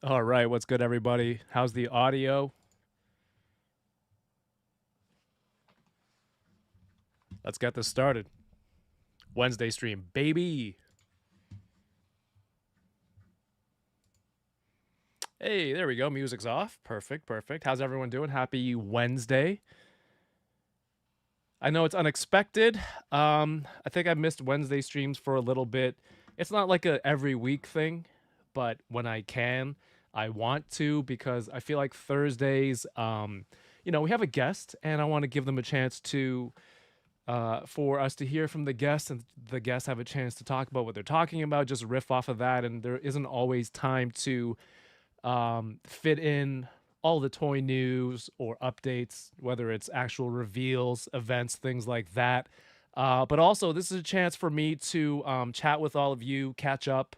All right, what's good, everybody? How's the audio? Let's get this started. Wednesday stream, baby. Hey, there we go. Music's off. Perfect, perfect. How's everyone doing? Happy Wednesday. I know it's unexpected. I think I missed Wednesday streams for a little bit. It's not like a every week thing, but when I can, I want to because I feel like Thursdays, we have a guest and I want to give them a chance to for us to hear from the guests and the guests have a chance to talk about what they're talking about, just riff off of that. And there isn't always time to fit in all the toy news or updates, whether it's actual reveals, events, things like that. But also, this is a chance for me to chat with all of you, catch up.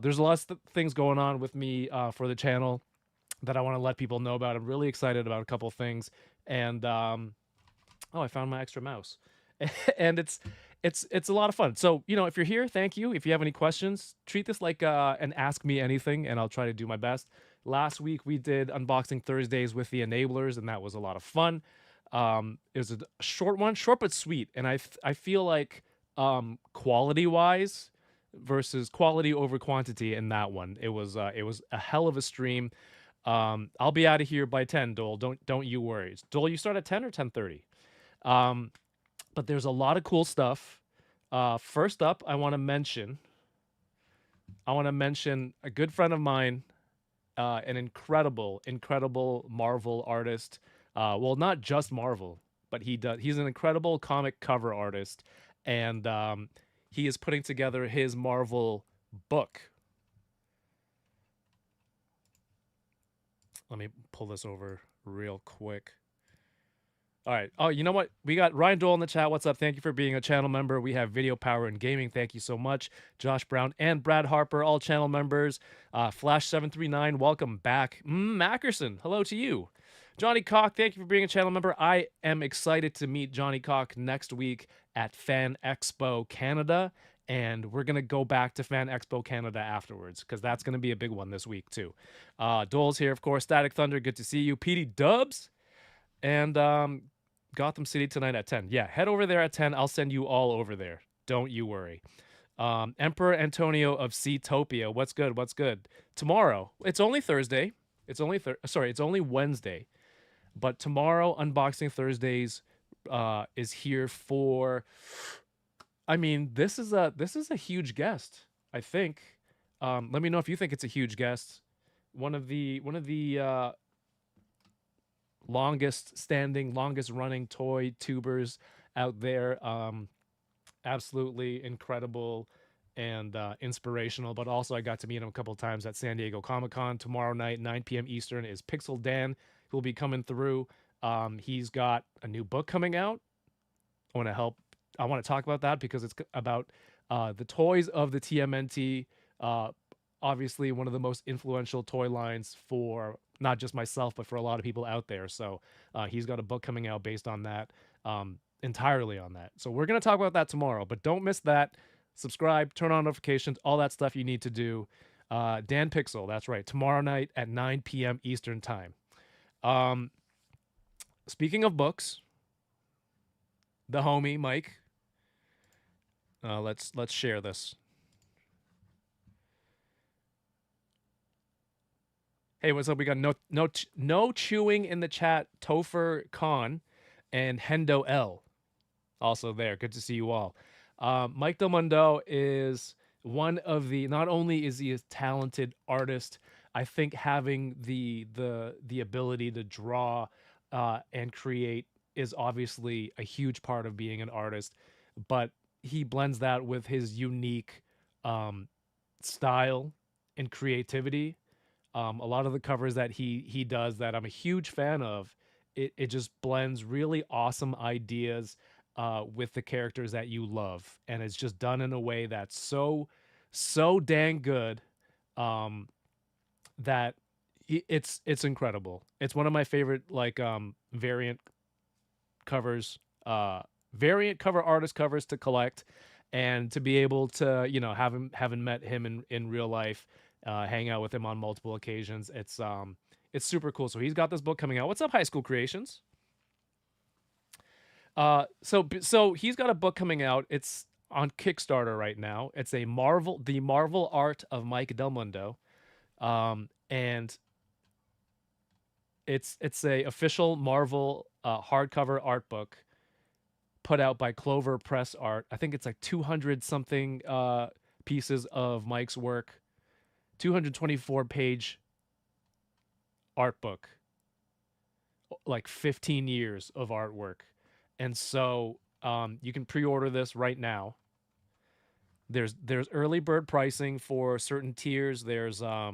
There's lots of things going on with me for the channel that I want to let people know about. I'm really excited about a couple things. And oh, I found my extra mouse. And it's a lot of fun. So, if you're here, thank you. If you have any questions, treat this like an ask me anything and I'll try to do my best. Last week we did unboxing Thursdays with the enablers and that was a lot of fun. It was a short one, short but sweet, and I feel like quality wise versus quality over quantity in that one. It was a hell of a stream. I'll be out of here by 10, Dole. Don't you worry. Dole, you start at 10 or 10:30. But there's a lot of cool stuff. First up, I want to mention a good friend of mine, an incredible Marvel artist. Well, not just Marvel, but he's an incredible comic cover artist, and he is putting together his Marvel book. Let me pull this over real quick. All right. Oh, you know what? We got Ryan Dole in the chat. What's up? Thank you for being a channel member. We have Video Power and Gaming. Thank you so much. Josh Brown and Brad Harper, all channel members. Flash739, welcome back. Mackerson, hello to you. Johnny Cock, thank you for being a channel member. I am excited to meet Johnny Cock next week at Fan Expo Canada. And we're going to go back to Fan Expo Canada afterwards because that's going to be a big one this week, too. Dole's here, of course. Static Thunder, good to see you. PD Dubs. And Gotham City tonight at 10. Yeah, head over there at 10. I'll send you all over there. Don't you worry. Emperor Antonio of Seatopia. What's good? What's good? Tomorrow. It's only Thursday. It's only Wednesday. But tomorrow, Unboxing Thursdays is here for. I mean, this is a huge guest. I think. Let me know if you think it's a huge guest. One of the longest standing, longest running toy tubers out there. Absolutely incredible and inspirational. But also, I got to meet him a couple times at San Diego Comic-Con. Tomorrow night, 9 p.m. Eastern, is Pixel Dan, who will be coming through. He's got a new book coming out. I want to talk about that because it's about the toys of the TMNT. Obviously, one of the most influential toy lines for not just myself, but for a lot of people out there. So he's got a book coming out based on that, entirely on that. So we're going to talk about that tomorrow, but don't miss that. Subscribe, turn on notifications, all that stuff you need to do. Dan Pixel, that's right, tomorrow night at 9 p.m. Eastern time. Speaking of books, the homie, Mike, let's share this. Hey, what's up? We got no chewing in the chat. Topher Khan and Hendo L also there. Good to see you all. Mike Del Mundo is one of the. Not only is he a talented artist, I think having the ability to draw and create is obviously a huge part of being an artist. But he blends that with his unique style and creativity. A lot of the covers that he does that I'm a huge fan of, it just blends really awesome ideas with the characters that you love, and it's just done in a way that's so dang good that it's incredible. It's one of my favorite variant covers, variant cover artist covers to collect, and to be able to having met him in real life. hang out with him on multiple occasions. It's super cool. So he's got this book coming out. What's up, High School Creations? So he's got a book coming out. It's on Kickstarter right now. It's the Marvel art of Mike Del Mundo, and it's a official Marvel hardcover art book put out by Clover Press Art. I think it's like 200 something pieces of Mike's work, 224-page art book, like 15 years of artwork. And so you can pre-order this right now. There's early bird pricing for certain tiers. There's let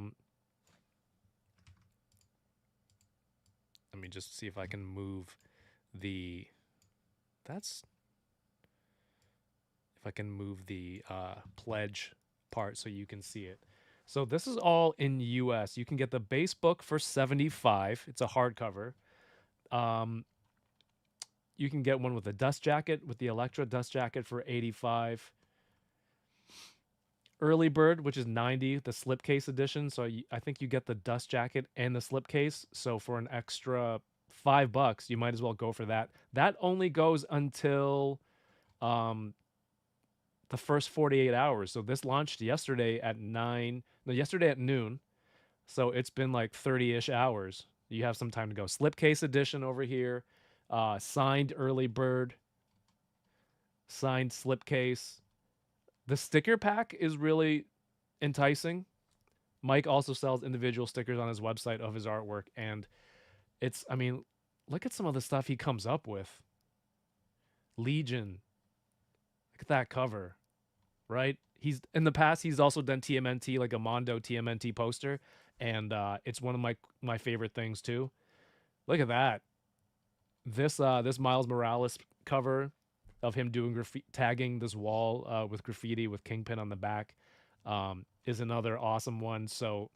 me just see if I can move the that's if I can move the pledge part so you can see it. So this is all in US. You can get the base book for $75. It's a hardcover. You can get one with a dust jacket, with the Elektra dust jacket for $85. Early bird, which is $90, the slipcase edition. So I think you get the dust jacket and the slipcase. So for an extra $5, you might as well go for that. That only goes until the first 48 hours. So this launched yesterday at yesterday at noon. So it's been like 30-ish hours. You have some time to go. Slipcase edition over here. Signed early bird. Signed slipcase. The sticker pack is really enticing. Mike also sells individual stickers on his website of his artwork. And look at some of the stuff he comes up with. Legion. Look at that cover, right? He's in the past he's also done TMNT, like a Mundo TMNT poster, and it's one of my favorite things too. Look at that. This Miles Morales cover of him doing tagging this wall with graffiti with Kingpin on the back is another awesome one. So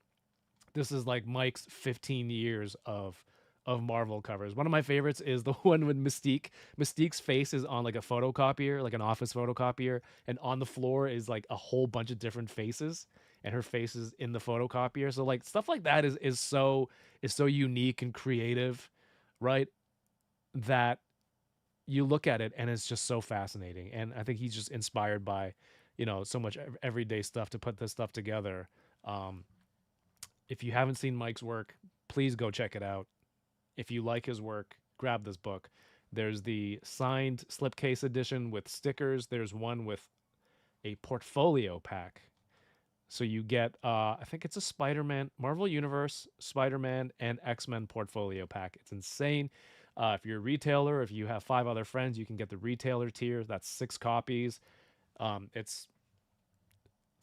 this is like Mike's 15 years of Marvel covers. One of my favorites is the one with Mystique. Mystique's face is on like a photocopier, like an office photocopier, and on the floor is like a whole bunch of different faces, and her face is in the photocopier. So like stuff like that is so unique and creative, right? That you look at it and it's just so fascinating. And I think he's just inspired by, so much everyday stuff to put this stuff together. If you haven't seen Mike's work, please go check it out. If you like his work, grab this book. There's the signed slipcase edition with stickers. There's one with a portfolio pack. So you get, I think it's a Spider-Man, Marvel Universe, Spider-Man, and X-Men portfolio pack. It's insane. If you're a retailer, if you have 5 other friends, you can get the retailer tier. That's 6 copies. It's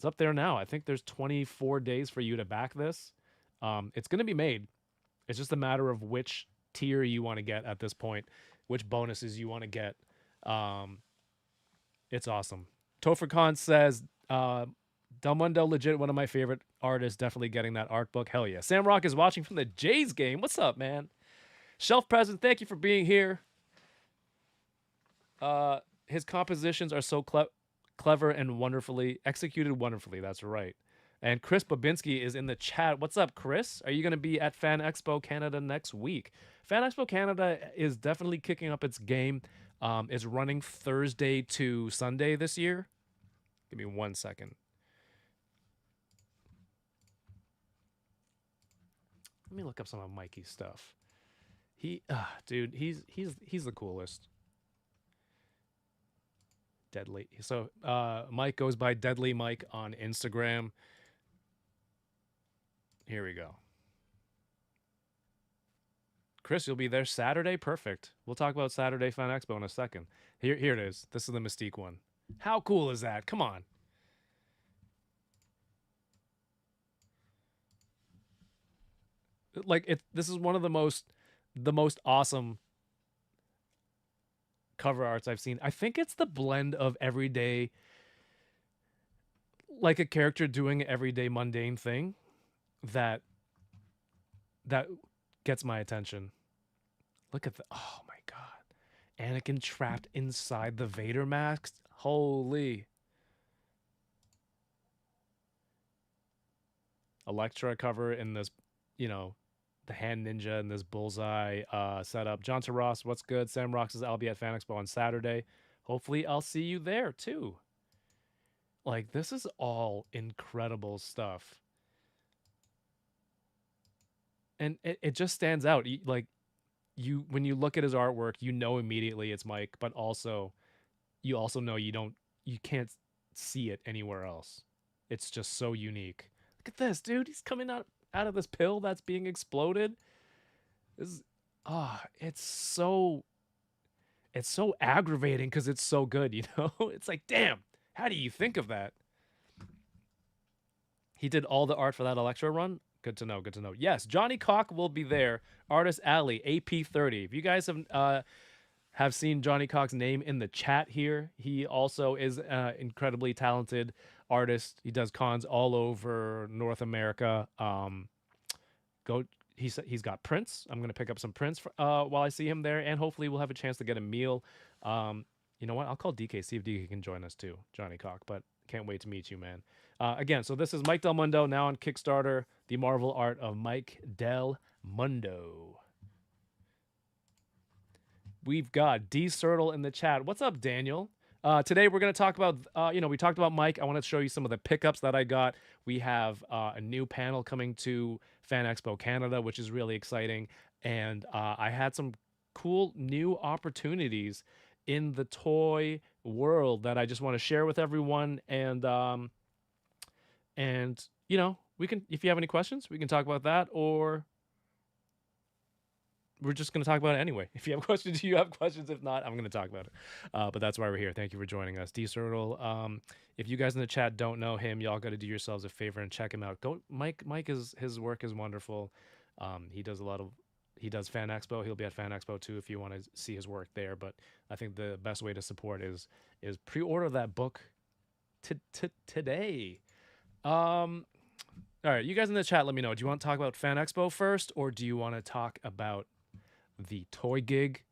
up there now. I think there's 24 days for you to back this. It's going to be made. It's just a matter of which tier you want to get at this point, which bonuses you want to get. It's awesome. Topher Khan says, Del Mundo, legit one of my favorite artists, definitely getting that art book. Hell yeah. Sam Rock is watching from the Jays game. What's up, man? Shelf Present, thank you for being here. His compositions are so clever and wonderfully executed wonderfully. That's right. And Chris Babinski is in the chat. What's up, Chris? Are you going to be at Fan Expo Canada next week? Fan Expo Canada is definitely kicking up its game. It's running Thursday to Sunday this year. Give me 1 second. Let me look up some of Mikey's stuff. Dude, he's the coolest. Deadly. So Mike goes by Deadly Mike on Instagram. Here we go. Chris, you'll be there Saturday? Perfect. We'll talk about Saturday Fan Expo in a second. Here it is. This is the Mystique one. How cool is that? Come on. Like this is one of the most awesome cover arts I've seen. I think it's the blend of everyday, like a character doing an everyday mundane thing that gets my attention. Look at oh my god. Anakin trapped inside the Vader mask. Holy. Elektra cover in this, you know, the hand ninja and this bullseye setup. John Ross, what's good? Sam Rock says I'll be at Fan Expo on Saturday. Hopefully, I'll see you there too. Like, this is all incredible stuff. And it just stands out. Like, when you look at his artwork, you know immediately it's Mike, but also you also know you can't see it anywhere else. It's just so unique. Look at this, dude. He's coming out of this pill that's being exploded. This is it's so aggravating because it's so good, you know? It's like, damn, how do you think of that? He did all the art for that Electro run. Good to know. Good to know. Yes, Johnny Cock will be there. Artist Alley, AP30. If you guys have seen Johnny Cock's name in the chat here, he also is an incredibly talented artist. He does cons all over North America. He's got prints. I'm gonna pick up some prints while I see him there, and hopefully we'll have a chance to get a meal. You know what? I'll call DK, see if DK can join us too, Johnny Cock. But can't wait to meet you, man. Again, so this is Mike Del Mundo now on Kickstarter. The Marvel art of Mike Del Mundo. We've got D Sertle in the chat. What's up, Daniel? Today we're going to talk about, we talked about Mike. I want to show you some of the pickups that I got. We have a new panel coming to Fan Expo Canada, which is really exciting. And I had some cool new opportunities in the toy world that I just want to share with everyone. And we can, if you have any questions, we can talk about that, or we're just going to talk about it anyway. If you have questions, you have questions. If not, I'm going to talk about it. But that's why we're here. Thank you for joining us. D Sertle, if you guys in the chat don't know him, y'all got to do yourselves a favor and check him out. Mike his work is wonderful. He does Fan Expo. He'll be at Fan Expo too if you want to see his work there. But I think the best way to support is pre-order that book today. All right, you guys in the chat, let me know. Do you want to talk about Fan Expo first, or do you want to talk about the toy gig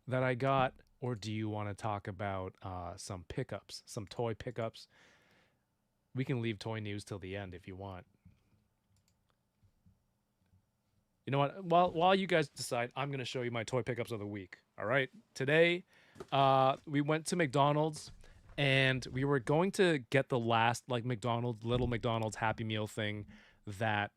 that I got, or do you want to talk about some pickups, some toy pickups? We can leave toy news till the end if you want. You know what? While you guys decide, I'm going to show you my toy pickups of the week. All right. Today, we went to McDonald's, and we were going to get the last little McDonald's Happy Meal thing that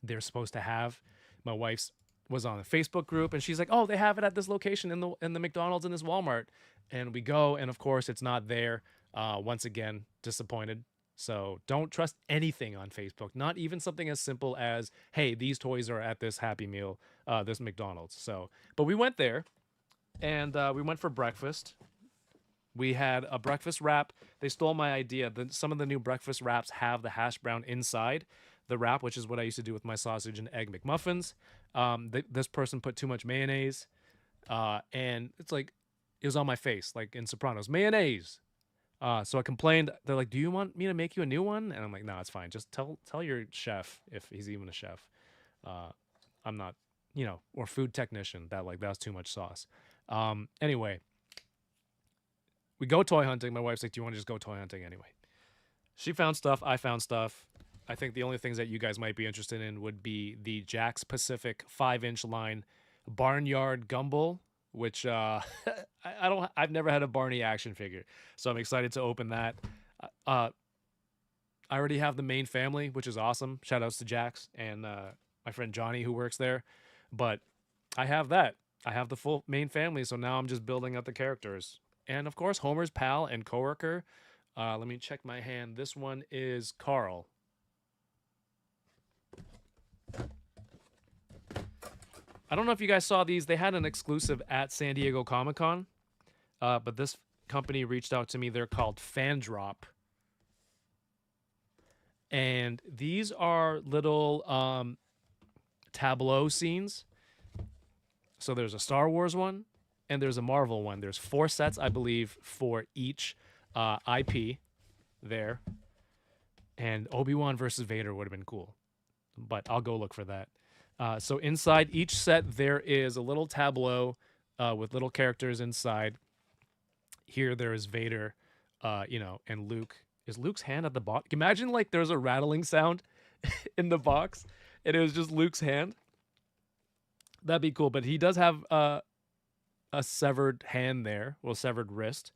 they're supposed to have. My wife's was on a Facebook group, and she's like, "Oh, they have it at this location in the McDonald's in this Walmart." And we go, and of course, it's not there. Once again, disappointed. So don't trust anything on Facebook, not even something as simple as, "Hey, these toys are at this Happy Meal, this McDonald's." So, but we went there, and we went for breakfast. We had a breakfast wrap. They stole my idea. Some of the new breakfast wraps have the hash brown inside the wrap, which is what I used to do with my sausage and egg McMuffins. This person put too much mayonnaise, and it's like, it was on my face, like in Sopranos, mayonnaise. So I complained. They're like, "Do you want me to make you a new one?" And I'm like, "No, it's fine. Just tell your chef, if he's even a chef. I'm not, or food technician, that was too much sauce." Anyway, we go toy hunting. My wife's like, "Do you want to just go toy hunting anyway?" She found stuff. I found stuff. I think the only things that you guys might be interested in would be the Jack's Pacific 5-inch line Barnyard Gumball, which I've never had a Barney action figure, so I'm excited to open that. I already have the main family, which is awesome. Shout outs to Jack's and my friend Johnny who works there, but I have that. I have the full main family, so now I'm just building up the characters. And of course, Homer's pal and coworker. Let me check my hand. This one is Carl. I don't know if you guys saw these. They had an exclusive at San Diego Comic-Con, but this company reached out to me. They're called Fandrop. And these are little tableau scenes. So there's a Star Wars one, and there's a Marvel one. There's 4 sets, I believe, for each IP there. And Obi-Wan versus Vader would have been cool, but I'll go look for that. So inside each set, there is a little tableau with little characters inside. Here there is Vader, and Luke Is Luke's hand at the bottom? Imagine like there's a rattling sound in the box, and it was just Luke's hand. That'd be cool. But he does have a severed hand there, well, severed wrist.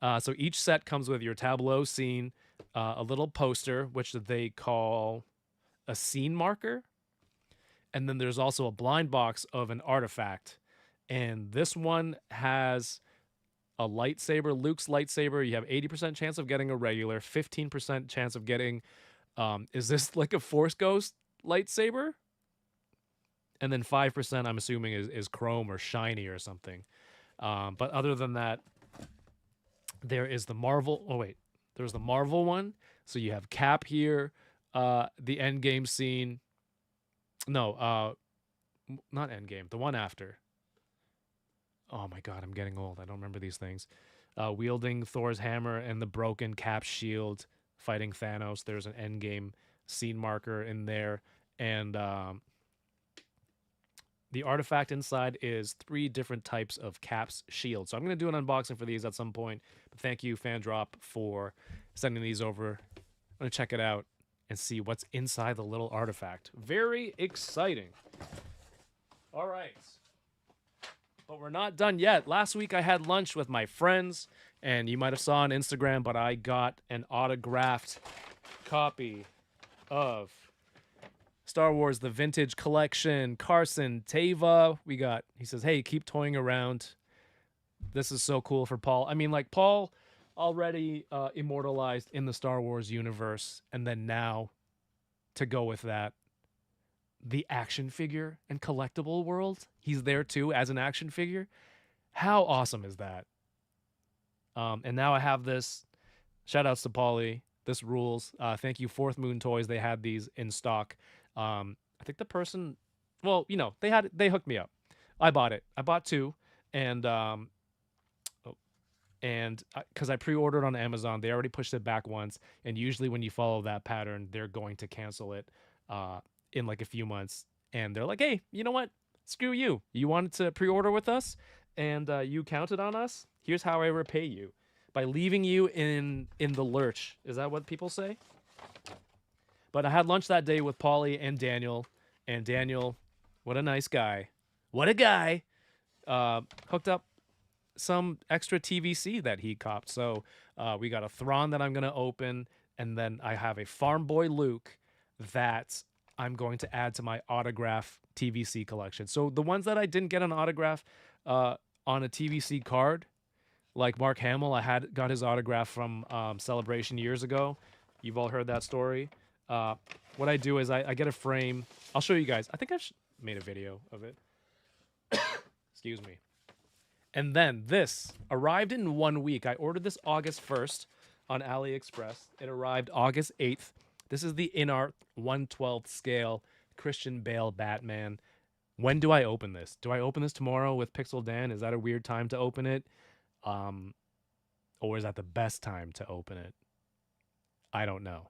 So each set comes with your tableau scene, a little poster, which they call a scene marker, and then there's also a blind box of an artifact. And this one has a lightsaber, Luke's lightsaber. You have 80% chance of getting a regular, 15% chance of getting, is this like a Force Ghost lightsaber? And then 5%, I'm assuming, is chrome or shiny or something. But other than that, there is the Marvel. Oh, wait. There's the Marvel one. So you have Cap here, the Endgame scene. No, not Endgame. The one after. Oh my God, I'm getting old. I don't remember these things. Wielding Thor's hammer and the broken Cap shield, fighting Thanos. There's an Endgame scene marker in there. And the artifact inside is 3 different types of Cap's shield. So I'm going to do an unboxing for these at some point. But thank you, Fandrop, for sending these over. I'm going to check it out and see what's inside the little artifact. Very exciting. All right. But we're not done yet. Last week I had lunch with my friends, and you might have saw on Instagram, but I got an autographed copy of Star Wars, the Vintage Collection. Carson, Tava, he says, hey, keep toying around. This is so cool for Paul. I mean, like, Paul already immortalized in the Star Wars universe, and then now, to go with that, the action figure and collectible world, he's there too as an action figure. How awesome is that? And now I have this. Shout outs to Paulie. This rules. Thank you, Fourth Moon Toys. They had these in stock. I think the person, well, you know, they hooked me up. I bought it. I bought 2, and because I pre-ordered on Amazon, they already pushed it back once, and usually when you follow that pattern, they're going to cancel it in like a few months. And they're like, hey, you know what? Screw you. You wanted to pre-order with us, and you counted on us. Here's how I repay you. By leaving you in the lurch. Is that what people say? But I had lunch that day with Paulie and Daniel. And Daniel, what a nice guy. What a guy. Hooked up some extra TVC that he copped. So we got a Thrawn that I'm going to open. And then I have a Farm Boy Luke that I'm going to add to my autograph TVC collection. So the ones that I didn't get an autograph on a TVC card, like Mark Hamill, got his autograph from Celebration years ago. You've all heard that story. What I do is I get a frame. I'll show you guys. I think I've made a video of it. Excuse me. And then this arrived in 1 week. I ordered this August 1st on AliExpress. It arrived August 8th. This is the InArt 1/12 scale Christian Bale Batman. When do I open this? Do I open this tomorrow with Pixel Dan? Is that a weird time to open it? Or is that the best time to open it? I don't know.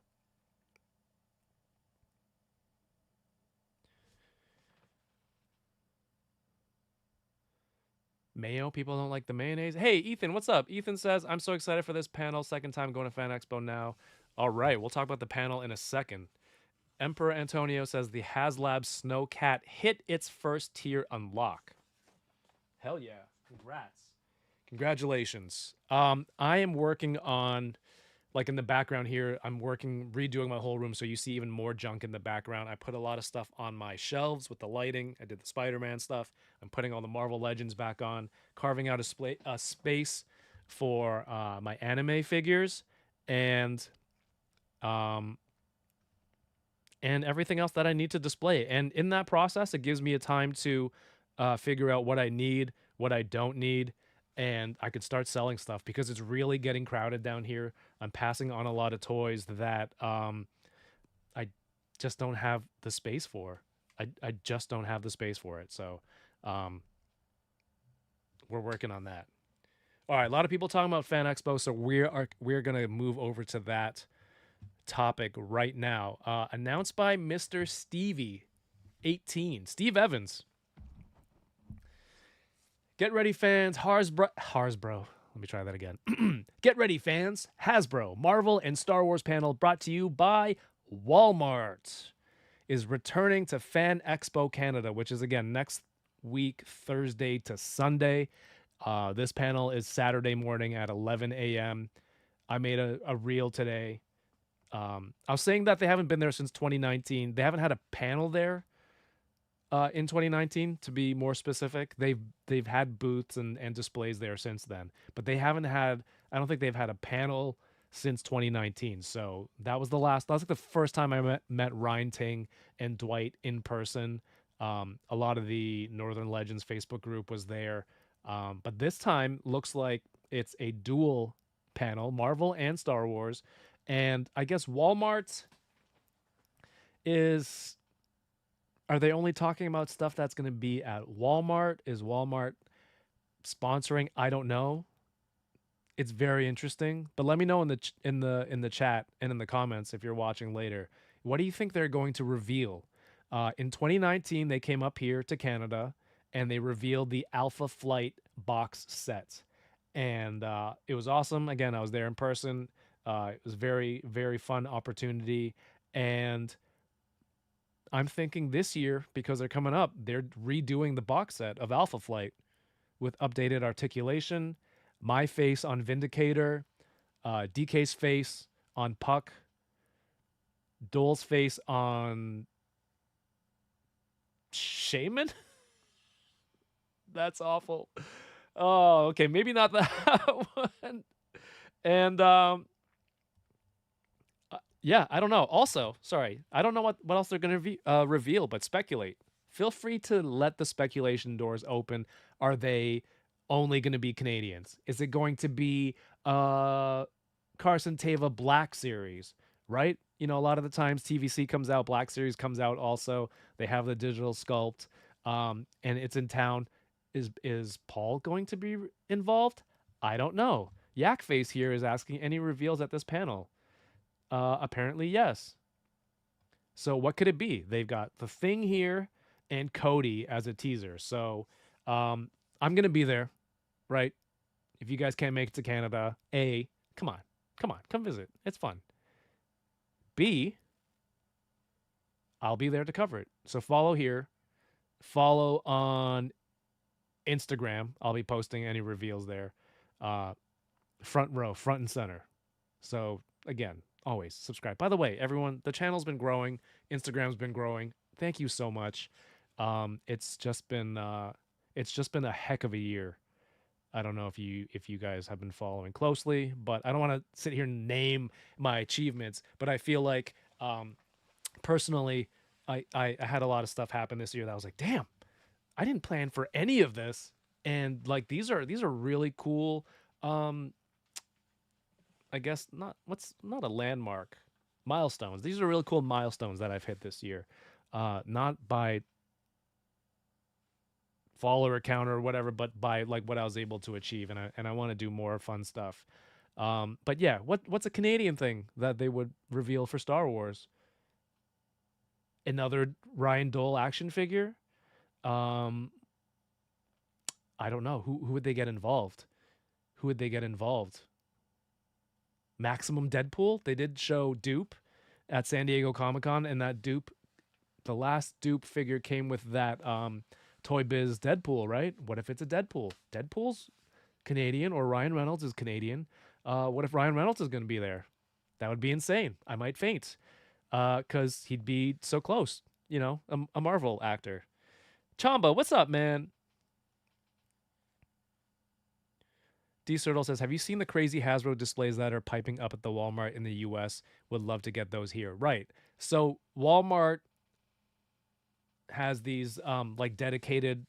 Mayo, people don't like the mayonnaise. Hey, Ethan, what's up? Ethan says, I'm so excited for this panel. Second time going to Fan Expo now. All right, we'll talk about the panel in a second. Emperor Antonio says the HasLab Snowcat hit its first tier unlock. Hell yeah. Congrats. Congratulations. I am working on, like in the background here, I'm redoing my whole room, so you see even more junk in the background. I put a lot of stuff on my shelves with the lighting. I did the Spider-Man stuff. I'm putting all the Marvel Legends back on, carving out a space for my anime figures, and everything else that I need to display. And in that process, it gives me a time to figure out what I need, what I don't need, and I could start selling stuff because it's really getting crowded down here. I'm passing on a lot of toys that I just don't have the space for. I just don't have the space for it. So we're working on that. All right, a lot of people talking about Fan Expo, so we're gonna move over to that topic right now. Announced by Mr. Stevie 18, Steve Evans. Get ready, fans. Hasbro. Let me try that again. Get ready, fans. Hasbro, Marvel, and Star Wars panel brought to you by Walmart is returning to Fan Expo Canada, which is again next week, Thursday to Sunday. This panel is Saturday morning at 11 a.m. I made a reel today. I was saying that they haven't been there since 2019. They haven't had a panel there in 2019, to be more specific. They've had booths and displays there since then, but they haven't had. I don't think they've had a panel since 2019. So that was the last. That was like the first time I met Ryan Ting and Dwight in person. A lot of the Northern Legends Facebook group was there, but this time looks like it's a dual panel, Marvel and Star Wars, and I guess Walmart is. Are they only talking about stuff that's going to be at Walmart? Is Walmart sponsoring? I don't know. It's very interesting, but let me know in the chat and in the comments if you're watching later. What do you think they're going to reveal? In 2019, they came up here to Canada and they revealed the Alpha Flight box set, and it was awesome. Again, I was there in person. It was very very fun opportunity, and I'm thinking this year, because they're coming up, they're redoing the box set of Alpha Flight with updated articulation, my face on Vindicator, DK's face on Puck, Dole's face on Shaman. That's awful. Oh, okay, maybe not that one. And yeah, I don't know. Also, sorry, I don't know what else they're going to reveal, but speculate. Feel free to let the speculation doors open. Are they only going to be Canadians? Is it going to be Carson Teva Black Series, right? You know, a lot of the times TVC comes out, Black Series comes out also. They have the digital sculpt, and it's in town. Is Paul going to be involved? I don't know. Yakface here is asking any reveals at this panel. Apparently, yes. So what could it be? They've got the Thing here and Cody as a teaser. So I'm gonna be there, right? If you guys can't make it to Canada, A, come on, come visit. It's fun. B, I'll be there to cover it. So follow here. Follow on Instagram. I'll be posting any reveals there. Front row, front and center. So again, always subscribe. By the way, everyone, the channel's been growing. Instagram's been growing. Thank you so much. It's just been a heck of a year. I don't know if you guys have been following closely, but I don't want to sit here and name my achievements. But I feel like personally, I had a lot of stuff happen this year that I was like, damn, I didn't plan for any of this. And like these are really cool. I guess not a landmark, milestones. These are really cool milestones that I've hit this year. Not by follower count or whatever, but by like what I was able to achieve, and I want to do more fun stuff. But yeah, what's a Canadian thing that they would reveal for Star Wars? Another Ryan Dole action figure? I don't know. Who would they get involved? Who would they get involved? Maximum Deadpool? They did show Dupe at San Diego Comic-Con, and that Dupe, the last Dupe figure came with that Toy Biz Deadpool, right? What if it's a Deadpool? Deadpool's Canadian, or Ryan Reynolds is Canadian. What if Ryan Reynolds is going to be there? That would be insane. I might faint because he'd be so close, you know, a Marvel actor. Chamba, what's up, man? D. Sertle says, have you seen the crazy Hasbro displays that are piping up at the Walmart in the US? Would love to get those here. Right. So Walmart has these like dedicated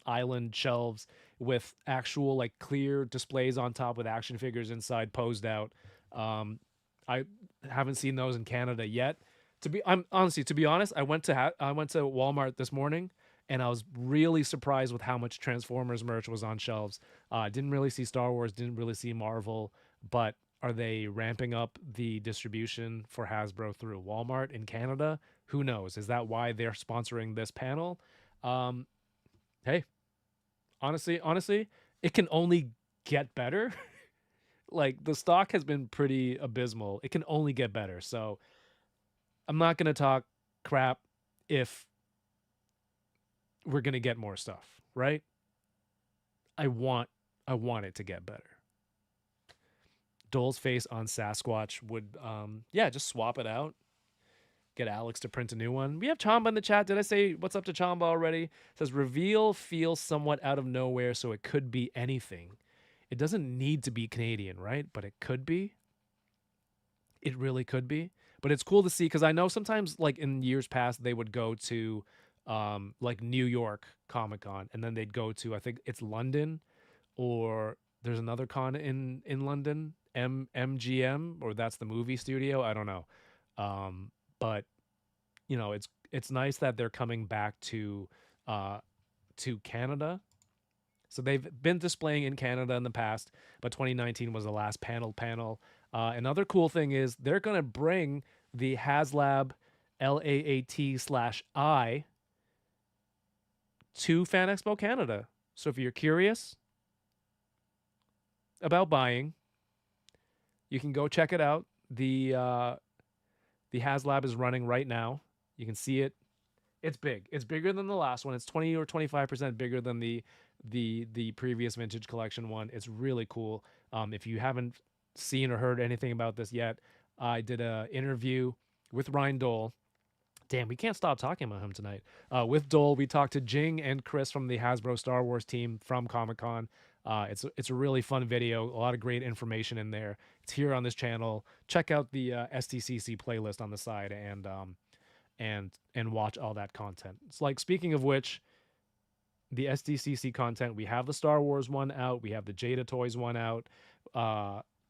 island shelves with actual like clear displays on top with action figures inside posed out. I haven't seen those in Canada yet. To be honest, I went to Walmart this morning and I was really surprised with how much Transformers merch was on shelves. Didn't really see Star Wars, didn't really see Marvel, but are they ramping up the distribution for Hasbro through Walmart in Canada? Who knows? Is that why they're sponsoring this panel? Hey, honestly, it can only get better. Like the stock has been pretty abysmal. It can only get better. So I'm not going to talk crap if we're going to get more stuff, right? I want I want it to get better. Dole's face on Sasquatch would yeah, just swap it out. Get Alex to print a new one. We have Chamba in the chat. Did I say what's up to Chamba already? It says reveal feels somewhat out of nowhere, so it could be anything. It doesn't need to be Canadian, right? But it could be. It really could be. But it's cool to see because I know sometimes, like in years past, they would go to like New York Comic Con, and then they'd go to, I think it's London, or there's another con in London, MGM, or that's the movie studio. I don't know. But you know, it's nice that they're coming back uh to Canada. So they've been displaying in Canada in the past, but 2019 was the last panel. Another cool thing is they're going to bring the HasLab LAAT/I to Fan Expo Canada. So if you're curious about buying, you can go check it out. The HasLab is running right now. You can see it. It's big. It's bigger than the last one. It's 20 or 25% bigger than the previous vintage collection one. It's really cool. If you haven't seen or heard anything about this yet, I did a interview with Ryan Dole. Damn, we can't stop talking about him tonight. With Dole, we talked to Jing and Chris from the Hasbro Star Wars team from Comic Con. It's a really fun video. A lot of great information in there. It's here on this channel. Check out the STCC playlist on the side and watch all that content. It's like, speaking of which, the SDCC content, we have the Star Wars one out, we have the Jada Toys one out.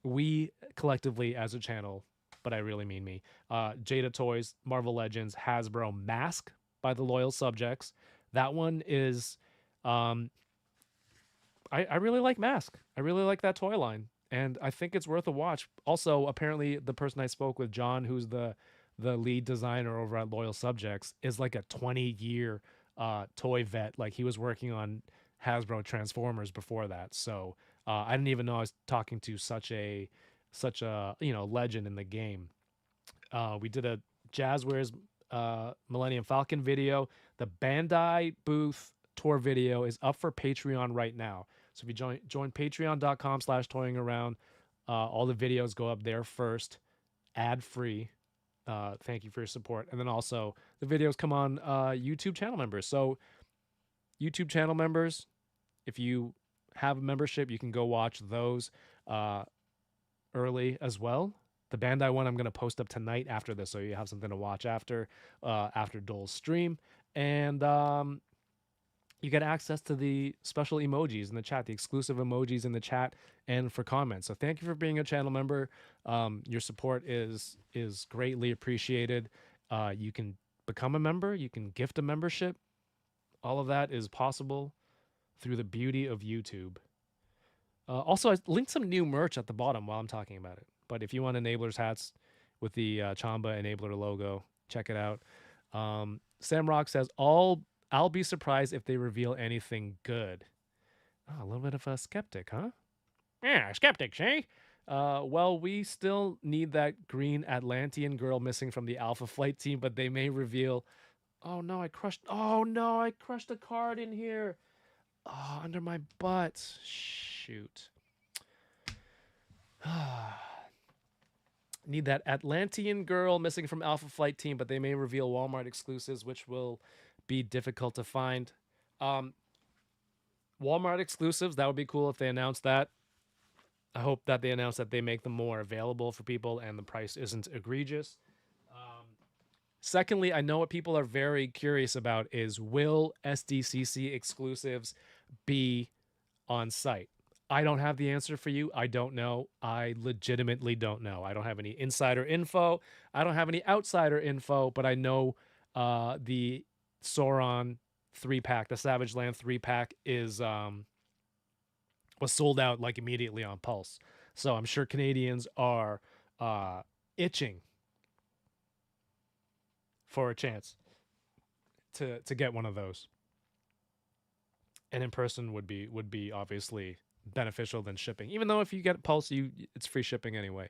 We collectively as a channel, but I really mean me, Jada Toys, Marvel Legends, Hasbro Mask by the Loyal Subjects. That one is I really like Mask. I really like that toy line, and I think it's worth a watch. Also, apparently the person I spoke with, John, who's the lead designer over at Loyal Subjects, is like a 20-year toy vet. Like, he was working on Hasbro Transformers before that. So I didn't even know I was talking to such a legend in the game. We did a Jazzwares Millennium Falcon video. The Bandai booth tour video is up for Patreon right now. So if you join patreon.com/toying around, all the videos go up there first, ad free. Thank you for your support. And then also the videos come on YouTube channel members. So YouTube channel members, if you have a membership, you can go watch those early as well. The Bandai one I'm going to post up tonight after this, so you have something to watch after Dole's stream. And you get access to the special emojis in the chat, the exclusive emojis in the chat, and for comments. So thank you for being a channel member. Your support is greatly appreciated. You can become a member. You can gift a membership. All of that is possible through the beauty of YouTube. Also, I linked some new merch at the bottom while I'm talking about it. But if you want Enablers hats with the Chamba Enabler logo, check it out. Sam Rock says, I'll be surprised if they reveal anything good. Oh, a little bit of a skeptic, huh? Yeah, skeptics, eh? Well, we still need that green Atlantean girl missing from the Alpha Flight team, but they may reveal. Oh no, I crushed a card in here. Oh, under my butt. Shoot. Need that Atlantean girl missing from Alpha Flight team, but they may reveal Walmart exclusives, which will be difficult to find. Walmart exclusives, that would be cool if they announced that. I hope that they announce that they make them more available for people and the price isn't egregious. Secondly, I know what people are very curious about is, will SDCC exclusives be on site? I don't have the answer for you. I don't know. I legitimately don't know. I don't have any insider info. I don't have any outsider info, but I know the Sauron 3-pack, the Savage Land 3-pack is was sold out like immediately on Pulse. So I'm sure Canadians are itching for a chance to get one of those. And in person would be obviously beneficial than shipping. Even though if you get Pulse, it's free shipping anyway.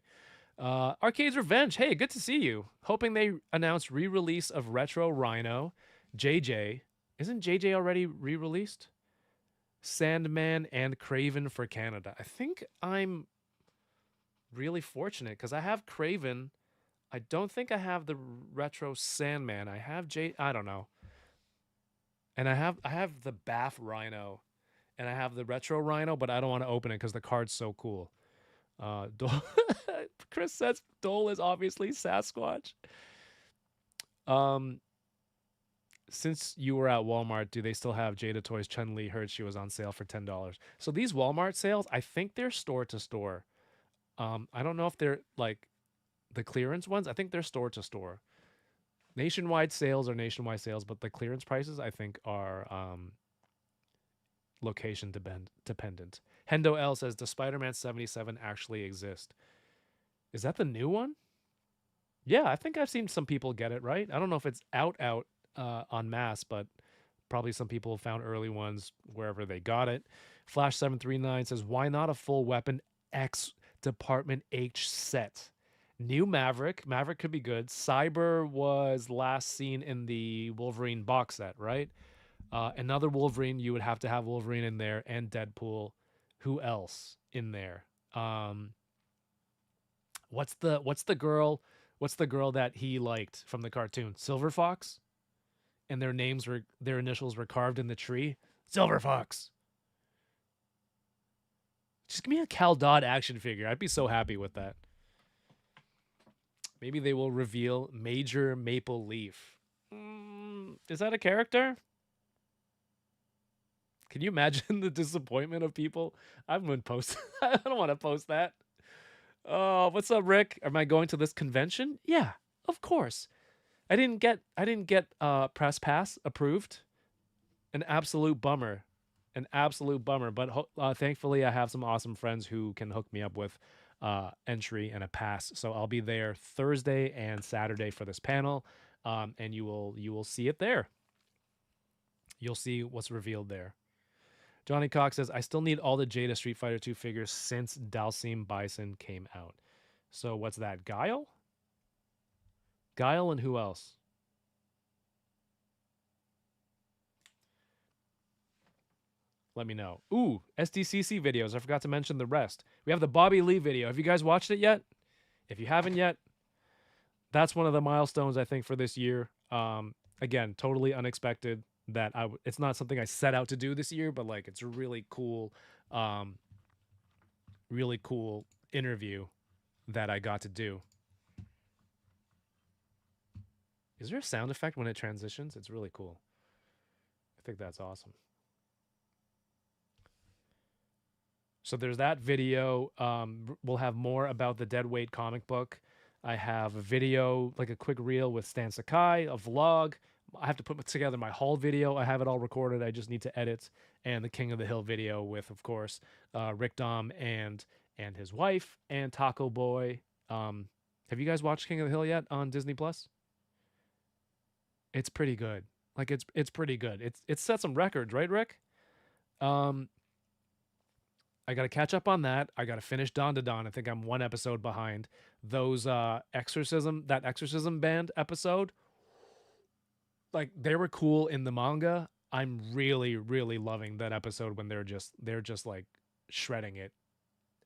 Arcade's Revenge. Hey, good to see you. Hoping they announce re-release of Retro Rhino. JJ. Isn't JJ already re-released? Sandman and Craven for Canada. I think I'm really fortunate because I have Craven. I don't think I have the Retro Sandman. I have I don't know. And I have the Bath Rhino, and I have the Retro Rhino, but I don't want to open it because the card's so cool. Chris says Dole is obviously Sasquatch. Since you were at Walmart, do they still have Jada Toys Chun-Li? Heard she was on sale for $10. So these Walmart sales, I think they're store to store. I don't know if they're like the clearance ones. I think they're store to store. Nationwide sales are nationwide sales, but the clearance prices I think are location dependent. Hendo L says, does Spider-Man 77 actually exist? Is that the new one? Yeah, I think I've seen some people get it, right? I don't know if it's out en masse, but probably some people found early ones wherever they got it. Flash739 says, why not a full Weapon X Department H set? New Maverick. Maverick could be good. Cyber was last seen in the Wolverine box set, right? Another Wolverine, you would have to have Wolverine in there and Deadpool. Who else in there? What's the girl? What's the girl that he liked from the cartoon? Silver Fox? And their initials were carved in the tree. Silver Fox. Just give me a Cal Dodd action figure. I'd be so happy with that. Maybe they will reveal Major Maple Leaf. Is that a character? Can you imagine the disappointment of people? I wouldn't post. I don't want to post that. Oh, what's up, Rick? Am I going to this convention? Yeah, of course. I didn't get press pass approved. An absolute bummer. But thankfully, I have some awesome friends who can hook me up with entry and a pass. So I'll be there Thursday and Saturday for this panel, and you will see it there. You'll see what's revealed there. Johnny Cox says, I still need all the Jada Street Fighter 2 figures since Dalsim Bison came out. So what's that? Guile? Guile and who else? Let me know. Ooh, SDCC videos. I forgot to mention the rest. We have the Bobby Lee video. Have you guys watched it yet? If you haven't yet, that's one of the milestones, I think, for this year. Again, totally unexpected. It's not something I set out to do this year, but like it's a really cool interview that I got to do. Is there a sound effect when it transitions? It's really cool. I think that's awesome. So there's that video. We'll have more about the Deadweight comic book. I have a video, like a quick reel with Stan Sakai, a vlog. I have to put together my haul video. I have it all recorded. I just need to edit. And the King of the Hill video with, of course, Rick Dom and his wife and Taco Boy. Have you guys watched King of the Hill yet on Disney Plus? It's pretty good. Like it's pretty good. It's set some records, right, Rick? I got to catch up on that. I got to finish Dawn to Dawn. I think I'm one episode behind. Those Exorcism Band episode, like they were cool in the manga. I'm really, really loving that episode when they're just like shredding it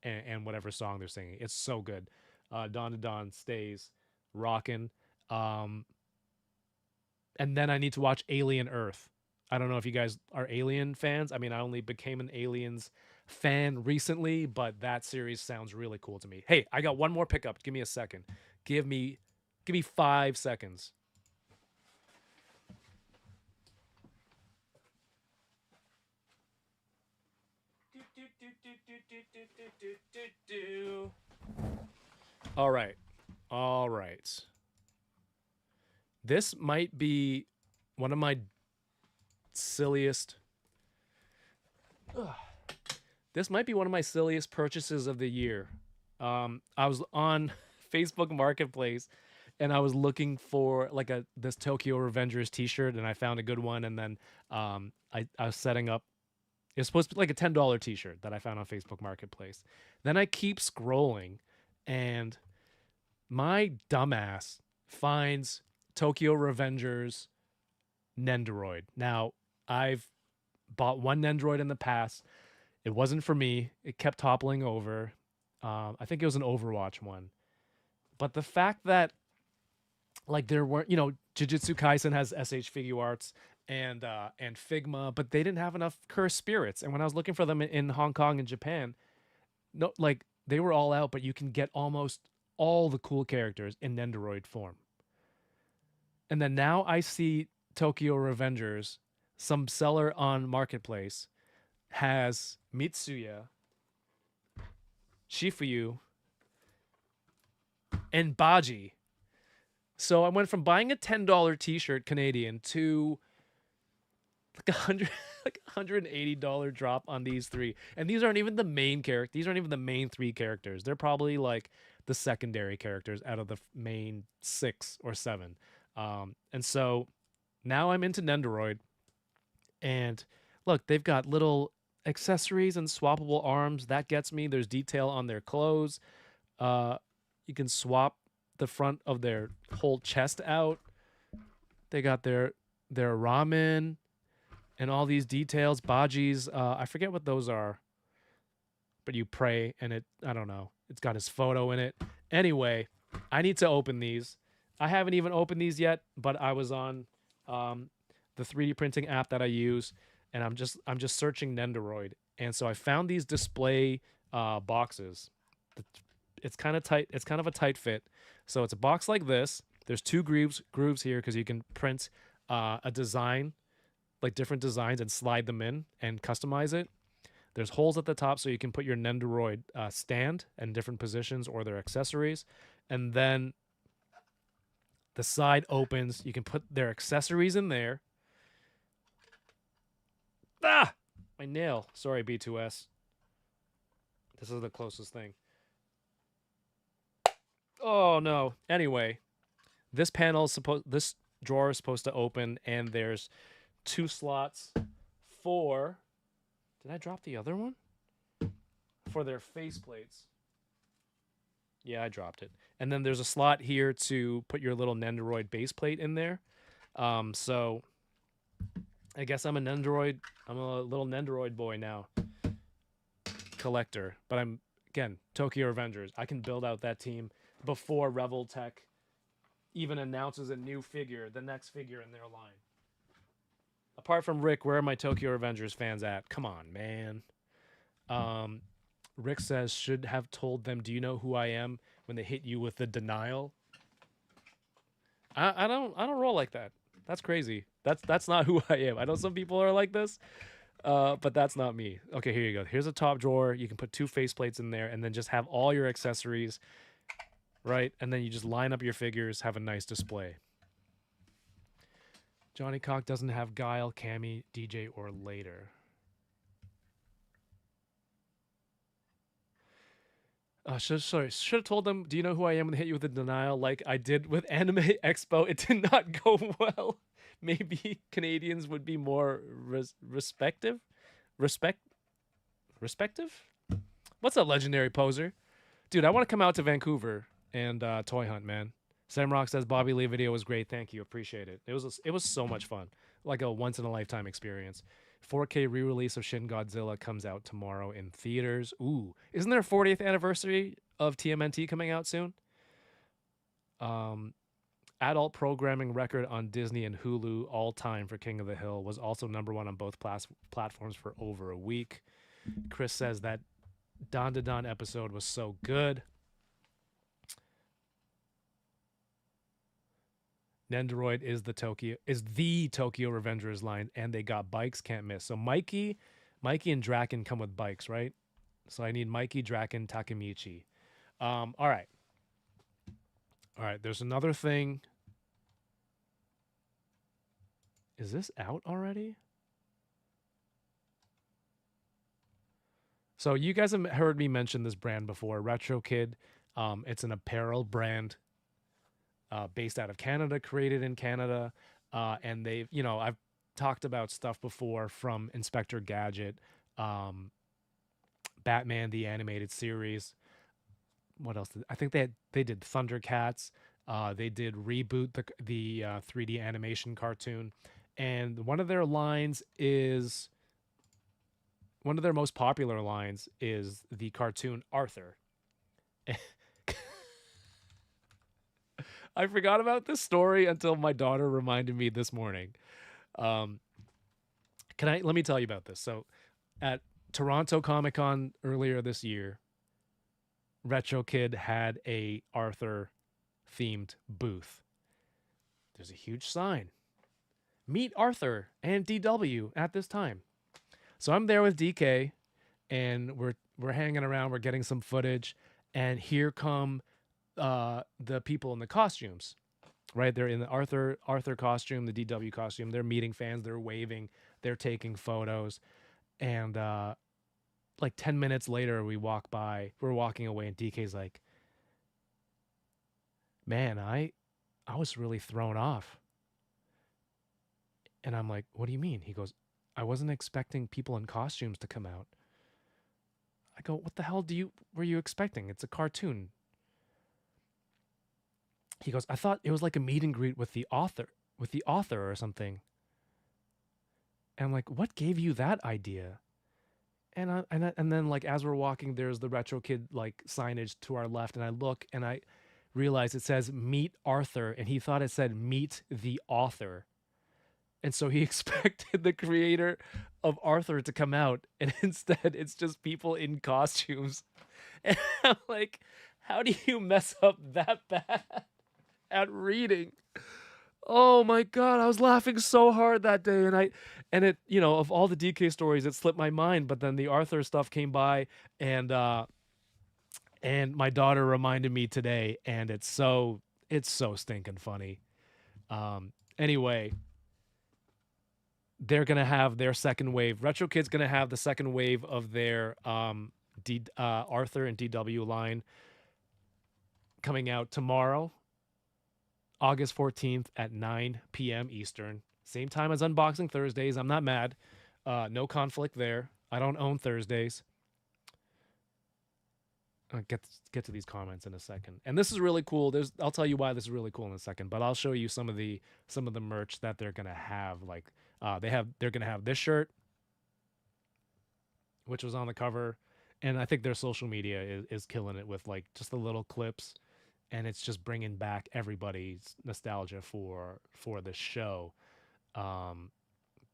and whatever song they're singing. It's so good. Dawn to Dawn stays rocking. And then I need to watch Alien Earth. I don't know if you guys are Alien fans. I mean, I only became an Aliens fan recently, but that series sounds really cool to me. Hey, I got one more pickup. Give me a second. Give me 5 seconds. All right. This might be one of my silliest. This might be one of my silliest purchases of the year. I was on Facebook Marketplace and I was looking for like this Tokyo Revengers t-shirt and I found a good one. And then I was setting up It was supposed to be like a $10 t-shirt that I found on Facebook Marketplace. Then I keep scrolling, and my dumbass finds Tokyo Revengers Nendoroid. Now, I've bought one Nendoroid in the past. It wasn't for me. It kept toppling over. I think it was an Overwatch one. But the fact that like there weren't, Jujutsu Kaisen has SH Figure Arts and Figma, but they didn't have enough Cursed Spirits. And when I was looking for them in Hong Kong and Japan, no, like they were all out, but you can get almost all the cool characters in Nendoroid form. And then now I see Tokyo Revengers, some seller on Marketplace has Mitsuya, Shifuyu, and Baji. So I went from buying a $10 t-shirt Canadian to like $180 drop on these three. And these aren't even the main character. These aren't even the main three characters. They're probably like the secondary characters out of the main 6 or 7. And so now I'm into Nendoroid. And look, they've got little accessories and swappable arms. That gets me. There's detail on their clothes. You can swap the front of their whole chest out. They got their ramen and all these details. Baji's, I forget what those are, but you pray and I don't know. It's got his photo in it. Anyway, I need to open these. I haven't even opened these yet, but I was on the 3D printing app that I use, and I'm just searching Nendoroid, and so I found these display boxes. It's kind of tight. It's kind of a tight fit. So it's a box like this. There's 2 grooves here because you can print a design, like different designs, and slide them in and customize it. There's holes at the top so you can put your Nendoroid stand in different positions or their accessories, and then the side opens. You can put their accessories in there. Ah, my nail. Sorry, B2S. This is the closest thing. Oh no. Anyway, this drawer is supposed to open, and there's 2 slots for. Did I drop the other one? For their faceplates. Yeah, I dropped it. And then there's a slot here to put your little Nendoroid base plate in there. So I guess I'm a little Nendoroid boy now. Collector. But I'm, again, Tokyo Revengers. I can build out that team before Revel Tech even announces a new figure, the next figure in their line. Apart from Rick, where are my Tokyo Revengers fans at? Come on, man. Rick says, should have told them, do you know who I am, when they hit you with the denial. I don't roll like that. That's crazy. That's not who I am. I know some people are like this, but that's not me. Okay, here you go. Here's a top drawer. You can put 2 faceplates in there, and then just have all your accessories, right? And then you just line up your figures, have a nice display. Johnny Cock doesn't have Guile, Cammy, DJ, or later. Should have told them, do you know who I am, when they hit you with a denial like I did with Anime Expo. It did not go well. Maybe Canadians would be more respective? Respective? What's a legendary poser? Dude, I want to come out to Vancouver and toy hunt, man. Samrock says Bobby Lee video was great. Thank you. Appreciate it. It was so much fun. Like a once in a lifetime experience. 4K re-release of Shin Godzilla comes out tomorrow in theaters. Ooh, isn't there a 40th anniversary of TMNT coming out soon? Adult programming record on Disney and Hulu all time for King of the Hill was also #1 on both platforms for over a week. Chris says that Don to Don episode was so good. Nendoroid is the Tokyo Revengers line, and they got bikes, can't miss. So Mikey and Draken come with bikes, right? So I need Mikey, Draken, Takemichi. All right. There's another thing. Is this out already? So you guys have heard me mention this brand before, RetroKid. It's an apparel brand. Based out of Canada, created in Canada, and they've, I've talked about stuff before from Inspector Gadget, um, Batman the animated series. What else? I think they did Thundercats. They did reboot the 3D animation cartoon, and one of their most popular lines is the cartoon Arthur. I forgot about this story until my daughter reminded me this morning. Um, let me tell you about this. So at Toronto Comic Con earlier this year, RetroKid had a Arthur themed booth. There's a huge sign. Meet Arthur and DW at this time. So I'm there with DK and we're hanging around, we're getting some footage, and here come the people in the costumes. Right? They're in the Arthur costume, the DW costume. They're meeting fans, they're waving, they're taking photos. And like 10 minutes later we're walking away and DK's like, "Man, I was really thrown off." And I'm like, "What do you mean?" He goes, "I wasn't expecting people in costumes to come out." I go, "What the hell were you expecting? It's a cartoon." He goes, "I thought it was like a meet and greet with the author or something." And I'm like, "What gave you that idea?" And then like as we're walking, there's the RetroKid like signage to our left, and I look and I realize it says "Meet Arthur," and he thought it said "Meet the author." And so he expected the creator of Arthur to come out, and instead it's just people in costumes. And I'm like, how do you mess up that bad at reading? Oh my god, I was laughing so hard that day, and it, of all the DK stories, it slipped my mind, but then the Arthur stuff came by, and my daughter reminded me today, and it's so stinking funny. Anyway, they're gonna have their second wave. RetroKid's gonna have the second wave of their Arthur and DW line coming out tomorrow, August 14th at 9 p.m. Eastern. Same time as Unboxing Thursdays. I'm not mad. No conflict there. I don't own Thursdays. I'll get to these comments in a second. And this is really cool. I'll tell you why this is really cool in a second, but I'll show you some of the merch that they're gonna have. Like they're gonna have this shirt, which was on the cover, and I think their social media is killing it with like just the little clips, and it's just bringing back everybody's nostalgia for the show.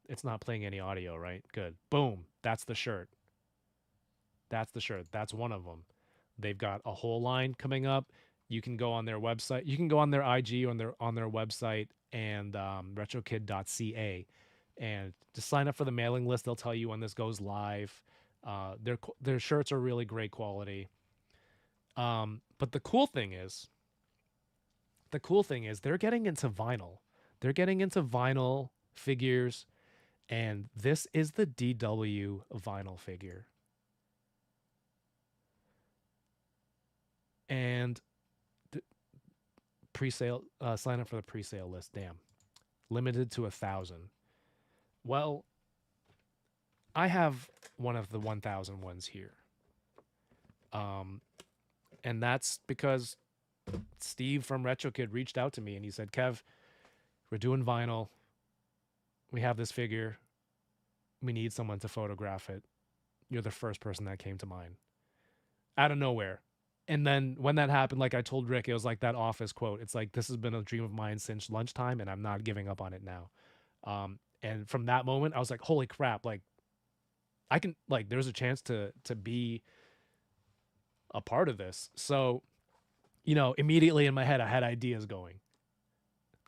It's not playing any audio, right? Good. Boom. That's the shirt. That's one of them. They've got a whole line coming up. You can go on their website. You can go on their IG or on their website and retrokid.ca and just sign up for the mailing list. They'll tell you when this goes live. Their shirts are really great quality. But the cool thing is they're getting into vinyl. They're getting into vinyl figures, and this is the DW vinyl figure. And the pre-sale, sign up for the pre-sale list. Damn, limited to 1,000. Well, I have one of the 1,000 ones here. And that's because Steve from RetroKid reached out to me and he said, "Kev, we're doing vinyl. We have this figure. We need someone to photograph it. You're the first person that came to mind." Out of nowhere. And then when that happened, like I told Rick, it was like that Office quote. It's like, this has been a dream of mine since lunchtime, and I'm not giving up on it now. And from that moment, I was like, holy crap, like I can, like, there's a chance to be a part of this. So, immediately in my head, I had ideas going.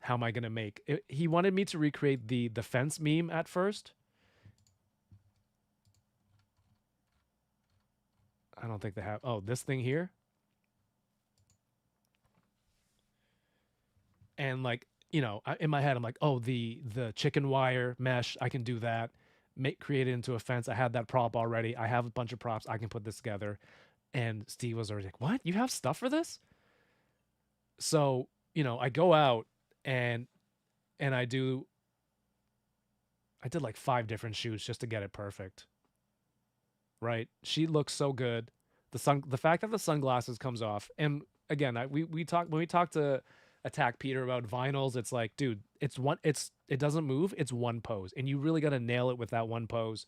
How am I going to make it? He wanted me to recreate the fence meme at first. I don't think they have. Oh, this thing here. And like, in my head, I'm like, oh, the chicken wire mesh, I can do that. Create it into a fence. I had that prop already. I have a bunch of props. I can put this together. And Steve was already like, "What? You have stuff for this?" So, I go out and I did like 5 different shoots just to get it perfect. right? She looks so good. The fact that the sunglasses comes off, and again, we talk when we talk to Attack Peter about vinyls, it's like, dude, it doesn't move, it's one pose, and you really got to nail it with that one pose,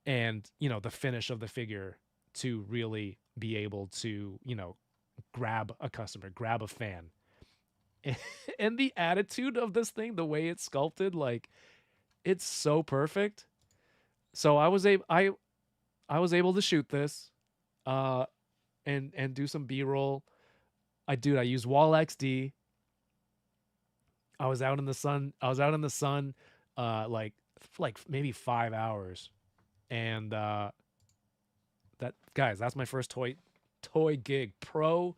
and the finish of the figure to really be able to grab a customer, grab a fan. And the attitude of this thing, the way it's sculpted, like it's so perfect. So I was able to shoot this, uh, and do some B-roll. I used Wall XD. I was out in the sun. I was out in the sun, like maybe 5 hours, and that guys, that's my first toy gig, pro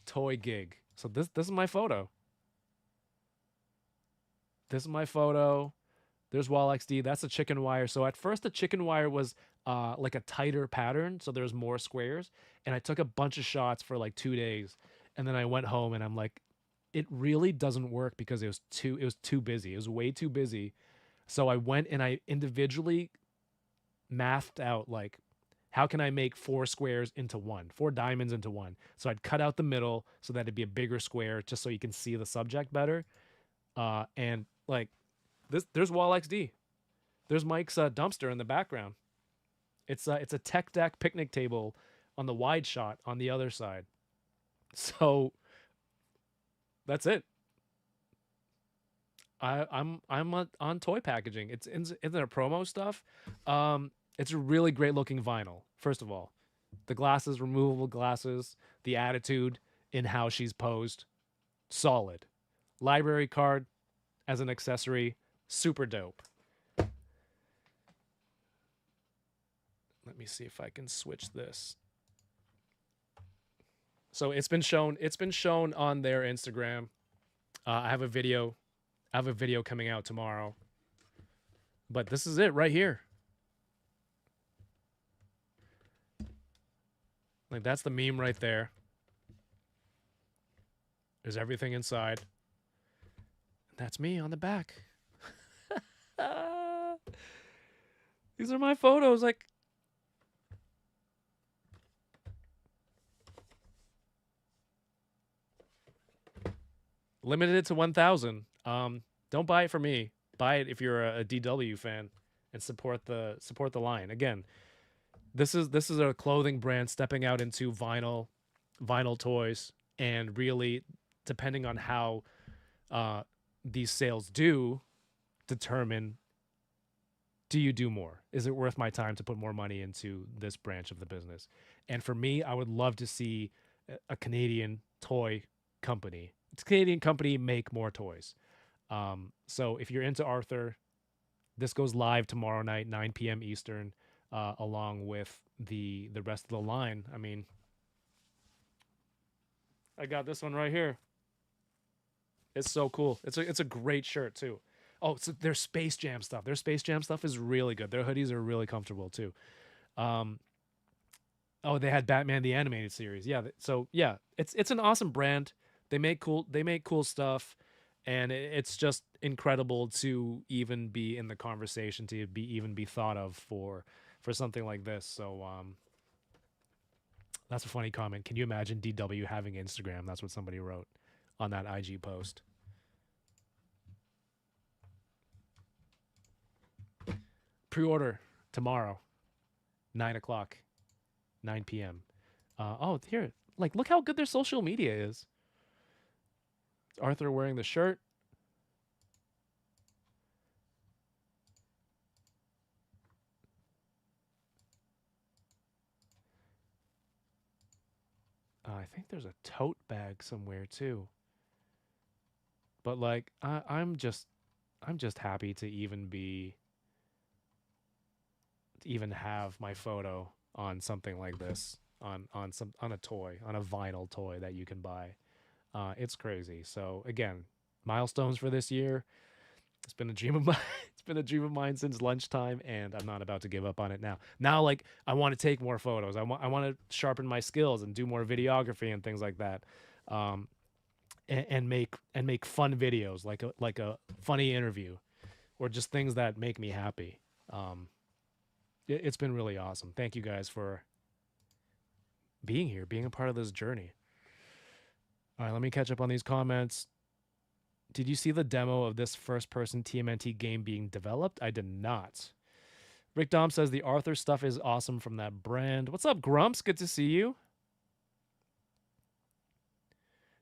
toy gig. So this is my photo. This is my photo. There's Wall XD. That's a chicken wire. So at first the chicken wire was like a tighter pattern, so there's more squares. And I took a bunch of shots for like 2 days, and then I went home and I'm like, it really doesn't work because it was too busy. It was way too busy. So I went and I individually mathed out like how can I make four squares into one, four diamonds into one. So I'd cut out the middle so that it'd be a bigger square just so you can see the subject better. And like there's Wall XD. There's Mike's dumpster in the background. It's a tech deck picnic table on the wide shot on the other side. So that's it. I'm on toy packaging. It's a promo stuff. It's a really great looking vinyl. First of all, the glasses, removable glasses, the attitude in how she's posed, solid. Library card as an accessory, super dope. Let me see if I can switch this. So it's been shown. It's been shown on their Instagram. I have a video. I have a video coming out tomorrow. But this is it right here. Like that's the meme right there. There's everything inside. That's me on the back. These are my photos. Like, limited to 1,000. Don't buy it for me. Buy it if you're a DW fan and support the line. Again, this is a clothing brand stepping out into vinyl toys, and really, depending on how these sales do, determine, do you do more? Is it worth my time to put more money into this branch of the business? And for me, I would love to see a Canadian toy company. It's a Canadian company make more toys. So if you're into Arthur, this goes live tomorrow night, 9 p.m. Eastern, along with the rest of the line. I mean, I got this one right here. It's so cool. It's a great shirt too. Oh, so their Space Jam stuff. Their Space Jam stuff is really good. Their hoodies are really comfortable too. Um, oh, they had Batman the Animated Series. Yeah. So yeah, it's an awesome brand. They make cool stuff, and it's just incredible to even be in the conversation, to even be thought of for something like this. So that's a funny comment. Can you imagine DW having Instagram? That's what somebody wrote on that IG post. Pre-order tomorrow, 9 o'clock, 9 p.m. Oh, here, like, look how good their social media is. It's Arthur wearing the shirt. I think there's a tote bag somewhere too. But like, I'm just happy to even have my photo on something like this, on a toy, on a vinyl toy that you can buy. It's crazy. So again, milestones for this year. It's been a dream of mine. It's been a dream of mine since lunchtime, and I'm not about to give up on it now. Now, like, I want to take more photos. I want to sharpen my skills and do more videography and things like that, and make fun videos, like a funny interview, or just things that make me happy. it's been really awesome. Thank you guys for being here, being a part of this journey. All right, let me catch up on these comments. Did you see the demo of this first-person TMNT game being developed? I did not. Rick Dom says the Arthur stuff is awesome from that brand. What's up, Grumps? Good to see you.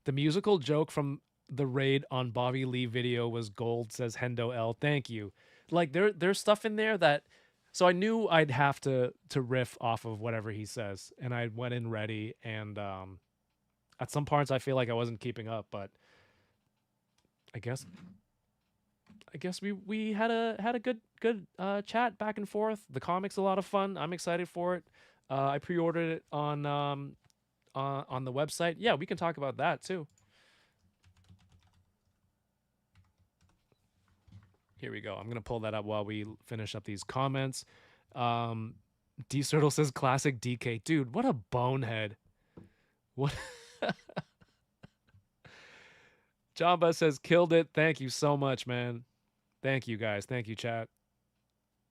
The musical joke from the raid on Bobby Lee video was gold, says Hendo L. Thank you. Like there's stuff in there that so I knew I'd have to riff off of whatever he says, and I went in ready, and at some parts I feel like I wasn't keeping up, but I guess we had a good chat back and forth. The comic's a lot of fun. I'm excited for it. I pre-ordered it on the website. Yeah, we can talk about that too. Here we go. I'm gonna pull that up while we finish up these comments. D Turtle says classic DK. Dude, what a bonehead. What Jamba says killed it. Thank you so much, man. Thank you guys. Thank you, chat.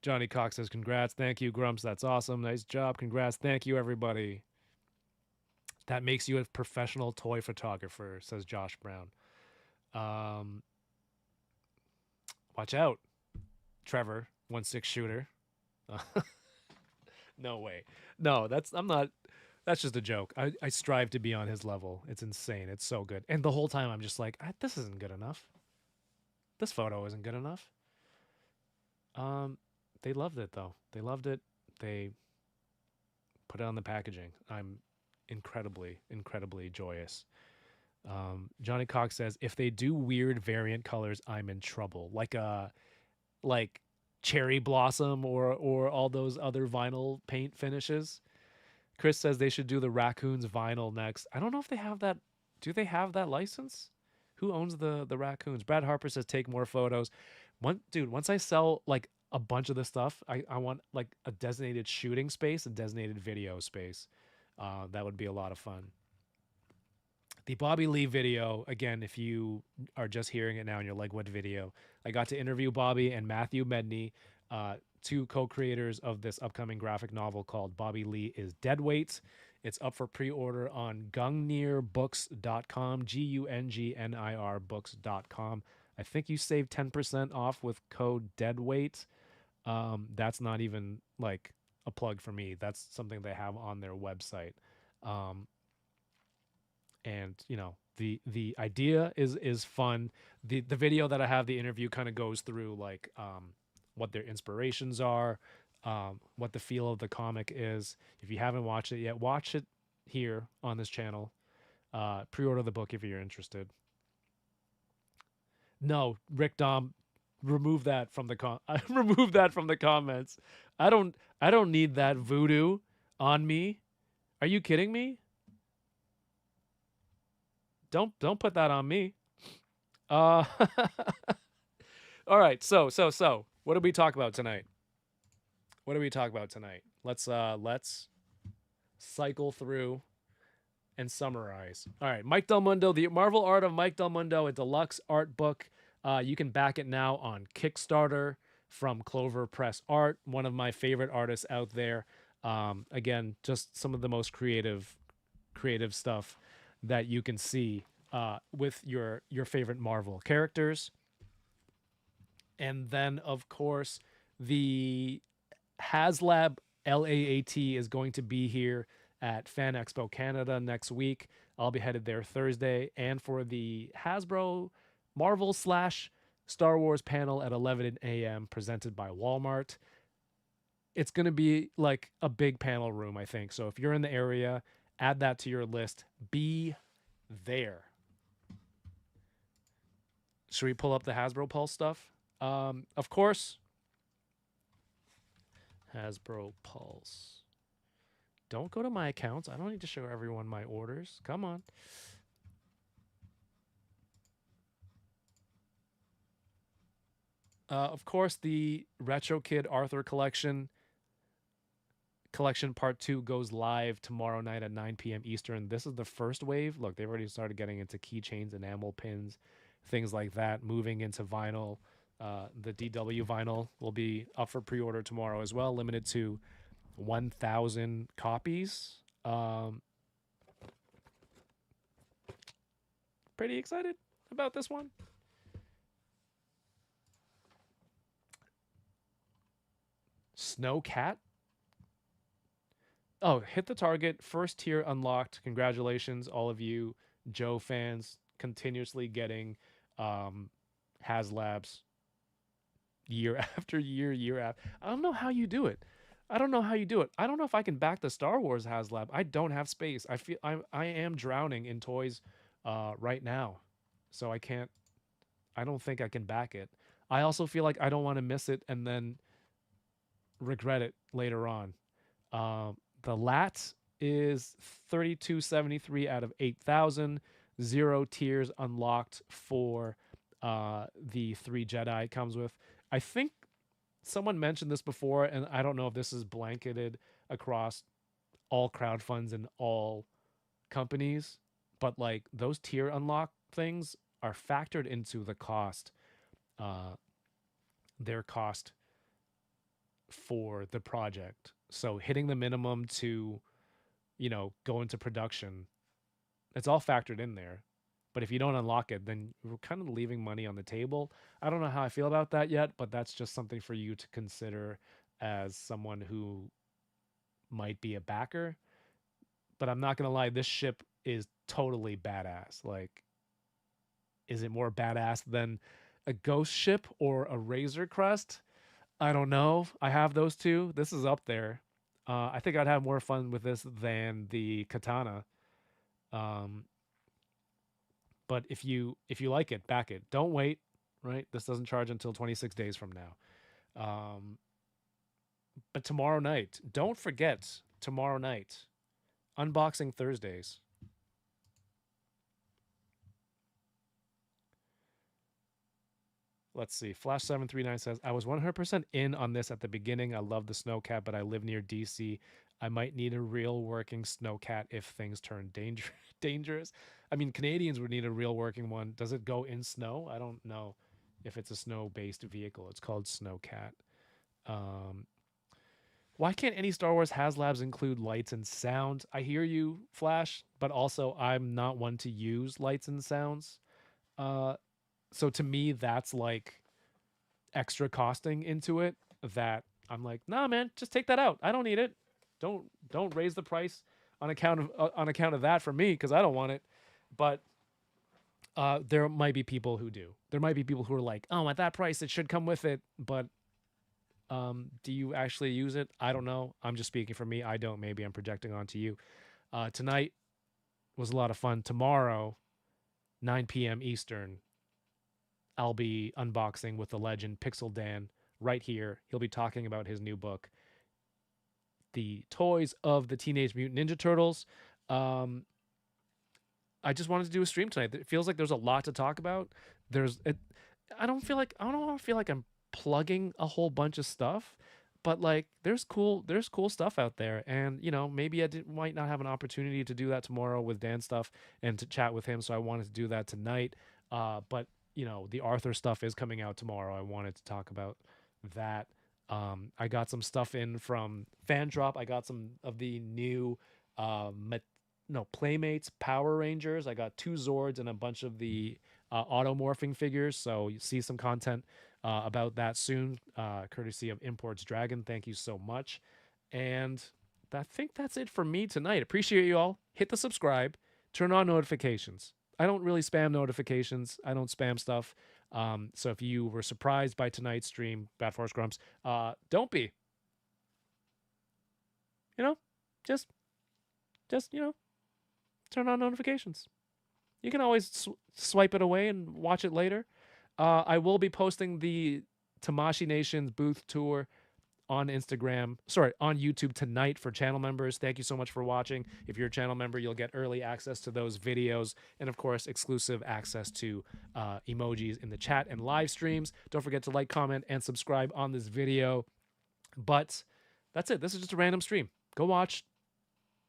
Johnny Cox says congrats. Thank you, Grumps. That's awesome. Nice job. Congrats. Thank you, everybody. That makes you a professional toy photographer, says Josh Brown. Watch out, Trevor, 1-6 shooter. No way. No, I'm not. That's just a joke. I strive to be on his level. It's insane. It's so good. And the whole time I'm just like, this isn't good enough. This photo isn't good enough. They loved it though. They loved it. They put it on the packaging. I'm incredibly joyous. Johnny Cox says if they do weird variant colors, I'm in trouble. Like cherry blossom or all those other vinyl paint finishes. Chris says they should do the raccoons vinyl next. I don't know if they have that. Do they have that license? Who owns the raccoons? Brad Harper says take more photos. Once I sell like a bunch of the stuff, I want like a designated shooting space, a designated video space. That would be a lot of fun. The Bobby Lee video, again, if you are just hearing it now and you're like, what video? I got to interview Bobby and Matthew Medney, two co-creators of this upcoming graphic novel called Bobby Lee is Deadweight. It's up for pre-order on gungnir.books.com, GUNGNIR books.com. I think you save 10% off with code Deadweight. That's not even like a plug for me. That's something they have on their website. And you know the idea is fun. The video that I have, the interview kind of goes through like what their inspirations are, what the feel of the comic is. If you haven't watched it yet, watch it here on this channel. Pre-order the book if you're interested. No, Rick Dom, remove that from the remove that from the comments. I don't need that voodoo on me. Are you kidding me? Don't put that on me. All right, so what did we talk about tonight? Let's cycle through and summarize. All right, Mike Del Mundo, the Marvel Art of Mike Del Mundo, a deluxe art book. You can back it now on Kickstarter from Clover Press Art, one of my favorite artists out there. Again, just some of the most creative stuff that you can see with your favorite Marvel characters. And then, of course, the HasLab LAAT is going to be here at Fan Expo Canada next week. I'll be headed there Thursday. And for the Hasbro Marvel / Star Wars panel at 11 a.m. presented by Walmart. It's going to be like a big panel room, I think. So if you're in the area, add that to your list. Be there. Should we pull up the Hasbro Pulse stuff? Of course. Hasbro Pulse. Don't go to my accounts. I don't need to show everyone my orders. Come on. Of course, the RetroKid Arthur collection part 2 goes live tomorrow night at 9 p.m. Eastern. This is the first wave. Look, they've already started getting into keychains, enamel pins, things like that, moving into vinyl. The DW vinyl will be up for pre-order tomorrow as well, limited to 1,000 copies. Pretty excited about this one. Snowcat. Oh, hit the target. First tier unlocked. Congratulations, all of you Joe fans, continuously getting HasLabs year after year, year after. I don't know how you do it. I don't know how you do it. I don't know if I can back the Star Wars HasLab. I don't have space. I am drowning in toys right now, so I can't. I don't think I can back it. I also feel like I don't want to miss it and then regret it later on. The lat is 3273 out of 8,000. 0 tiers unlocked for the 3 Jedi it comes with. I think someone mentioned this before, and I don't know if this is blanketed across all crowd funds and all companies, but like those tier unlock things are factored into the cost, uh, their cost for the project. So hitting the minimum to, go into production, it's all factored in there. But if you don't unlock it, then you're kind of leaving money on the table. I don't know how I feel about that yet, but that's just something for you to consider as someone who might be a backer. But I'm not going to lie, this ship is totally badass. Like, is it more badass than a ghost ship or a Razor Crest? I don't know. I have those two. This is up there. I think I'd have more fun with this than the Katana. Um, but if you like it, back it. Don't wait. Right, this doesn't charge until 26 days from now. But tomorrow night, don't forget tomorrow night, unboxing Thursdays. Let's see. Flash739 says, I was 100% in on this at the beginning. I love the snowcat, but I live near DC. I might need a real working snowcat if things turn dangerous. I mean, Canadians would need a real working one. Does it go in snow? I don't know if it's a snow-based vehicle. It's called Snowcat. Um, why can't any Star Wars HasLabs include lights and sound? I hear you, Flash, but also I'm not one to use lights and sounds. Uh, so to me, that's like extra costing into it that I'm like, nah, man, just take that out. I don't need it. Don't raise the price on account of that for me because I don't want it. But there might be people who do. There might be people who are like, oh, at that price, it should come with it. But do you actually use it? I don't know. I'm just speaking for me. I don't. Maybe I'm projecting onto you. Tonight was a lot of fun. Tomorrow, 9 p.m. Eastern, I'll be unboxing with the legend Pixel Dan right here. He'll be talking about his new book, The Toys of the Teenage Mutant Ninja Turtles. I just wanted to do a stream tonight. It feels like there's a lot to talk about. I don't feel like I'm plugging a whole bunch of stuff, but like there's cool stuff out there, and maybe might not have an opportunity to do that tomorrow with Dan stuff and to chat with him. So I wanted to do that tonight. But the Arthur stuff is coming out tomorrow. I wanted to talk about that. I got some stuff in from Fan Drop. I got some of the new Playmates Power Rangers. I got 2 Zords and a bunch of the automorphing figures. So you see some content about that soon, courtesy of Imports Dragon. Thank you so much. And I think that's it for me tonight. Appreciate you all. Hit the subscribe. Turn on notifications. I don't really spam notifications. I don't spam stuff. So if you were surprised by tonight's stream, Bad Forest Grumps, don't be. Just turn on notifications. You can always swipe it away and watch it later. I will be posting the Tamashii Nation's booth tour on YouTube tonight for channel members. Thank you so much for watching. If you're a channel member, you'll get early access to those videos and, of course, exclusive access to emojis in the chat and live streams. Don't forget to like, comment, and subscribe on this video. But that's it. This is just a random stream. Go watch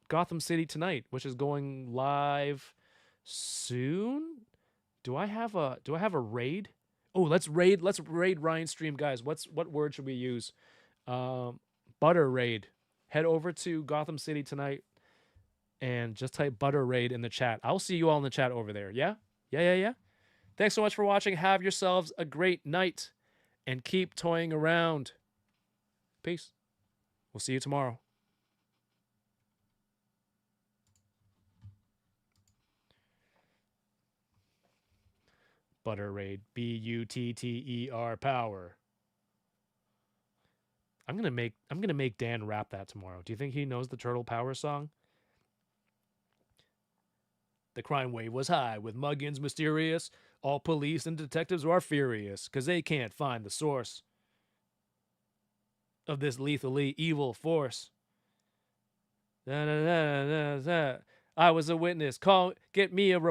Gotham City tonight, which is going live soon. Do I have a raid? Oh, let's raid Ryan's stream, guys. What word should we use? Butter raid. Head over to Gotham City tonight and just type butter raid in the chat. I'll see you all in the chat over there. Yeah? Yeah. Thanks so much for watching. Have yourselves a great night and keep toying around. Peace. We'll see you tomorrow. Butter raid. BUTTER power. I'm gonna make Dan rap that tomorrow. Do you think he knows the Turtle Power song? The crime wave was high with muggins mysterious. All police and detectives are furious because they can't find the source of this lethally evil force. Da, da, da, da, da. I was a witness. Get me a report.